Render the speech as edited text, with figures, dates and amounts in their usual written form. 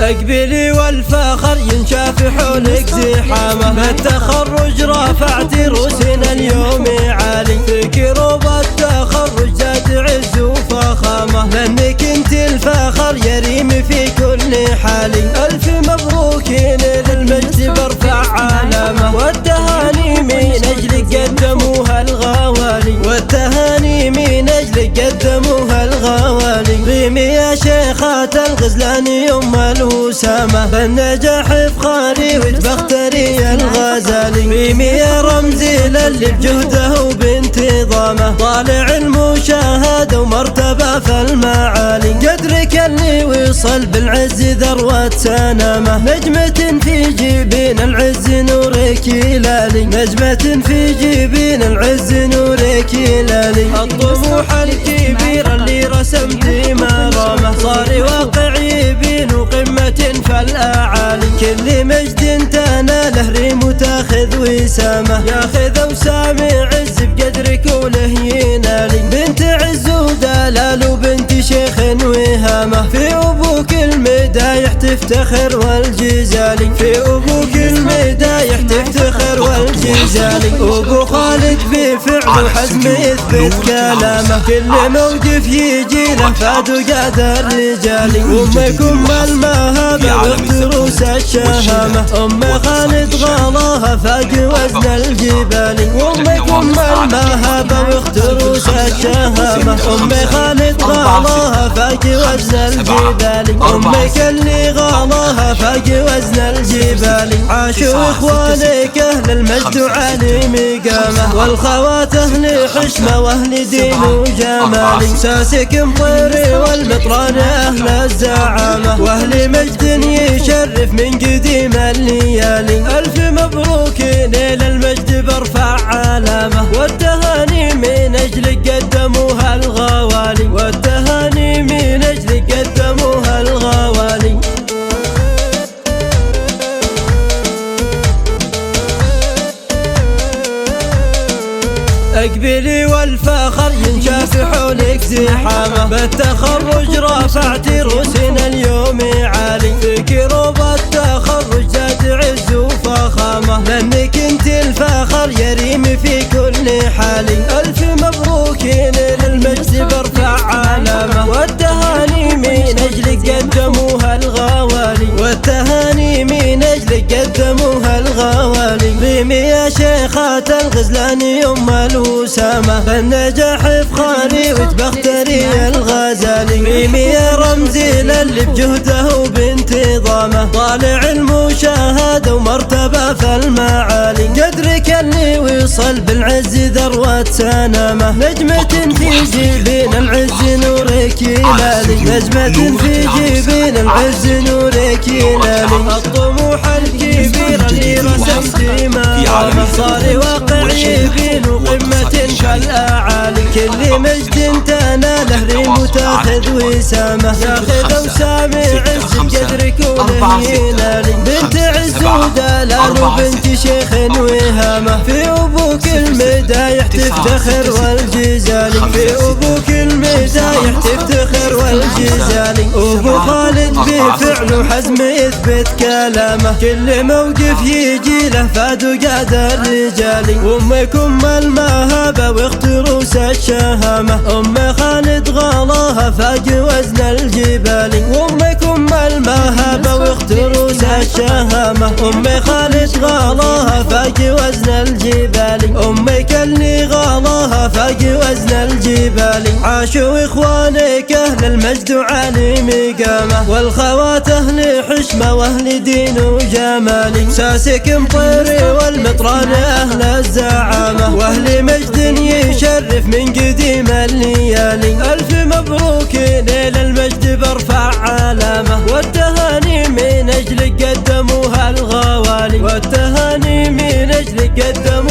اقبلي والفخر ينشاف حولك زحامة، بالتخرج رافعت روسنا اليوم عالي، فيك روضة التخرج ذات عز وفخامة، لانك انت الفخر يريم في كل حالي. الف مبروك للمجد برفع علامة، والتهاني من اجلك قدموها الغوالي، والتهاني من اجلك قدموها الغوالي. قيمي يا شيخة الغزلاني ام الوسامة، بالنجاح افخاري وتبختري الغزالي. قيمي يا رمزي للي بجهده وبانتظامه، طالع المشاهدة ومرتبة في المعالي. قدرك اللي وصل بالعز ذروة سنامه، نجمة في جبين العز نورك يلالي، نجمة في جبين العز نورك يلالي. الطموح الكبير اللي رسمت مرامه، صار واقع يبين وقمة في الأعالي. كل مجد تناله ريم وتاخذ وسامه، ياخذ وسامي عز بقدرك وله ينالي. بنت عز ودلال وبنت شيخ وهامه، في أبوك المدايح تفتخر والجزالي، في أبوك المدايح تفتخر والجزالي. أبو خالد بفعل وحزم يثبت كلامه، كل موقف يجي له فاد وقاد الرجالي. أمكم المهابة واختروس الشهامة، أم خالد غلاها فاق وزن الجبال. أمكم المهابة واختروس الشهامة، أم خالد غلاها فاق وزن الجبال. أمك اللي غلاها فاق وزن الجبال. عاشوا إخوانك أهل المجد وعلي مقامه، والخوات أهل حشمة وأهل دين وجمال. ساسك مطيري والمطران أهل الزعامة، وأهل مجد يشرف من قديم الليالي. ألف مبروك ليل المجد برفع علامة، والتهاني من أجلك قدموها الغوالي، والتهاني من أجلك قدموها الغوالي. اقبلي والفخر ينشاف حولك زحامة، بالتخرج رافعت روسنا اليوم عالي، فيك روضة التخرج ذات عز وفخامة، لانك انت الفخر يريم في كل حالي. الف مبروك للمجد برفع علامة، والتهاني من اجلك قدموها الغوالي، والتهاني من اجلك قدموها الغوالي. قيمي يا شيخة الغزلاني ام الوسامة، بالنجاح افخاري وتبختري الغزالي. قيمي يا رمزي للي بجهده وبانتظامه، طالع المشاهدة ومرتبة في المعالي. قدرك اللي وصل بالعز ذروة سنامه، نجمة في جبين العز نورك يلالي، نجمة في جبين العز نورك يلالي. الطموح الكبير اللي رسمت مرامه، صار واقع يبين وقمة في الأعالي. كل مجد تناله ريم وتاخذ وسامه، ياخذ وسامي عز بقدرك وله ينالي. بنت عز ودلال وبنت شيخ وهامه، في أبوك المدايح تفتخر والجزالي، في أبوك المدايح تفتخر والجزالي. أبو خالد بفعل وحزم يثبت كلامه، كل موقف يجي له فاد وقاد الرجالي. أمكم المهابة واختروس الشهامة، أم خالد غلاها فاق وزن الجبال. أمكم المهابة واختروس الشهامة، أم خالد غلاها فاق وزن الجبال. أمك اللي غلاها فاق وزن الجبال. عاشوا إخوانك أهل المجد وعلي مقامه، والخوات أهل حشمة وأهل دين وجمال. ساسك مطيري والمطران أهل الزعامة، وأهل مجد يشرف من قديم الليالي. ألف مبروك ليل المجد برفع علامة، والتهاني من أجلك قدموها الغوالي، والتهاني من أجلك قدموها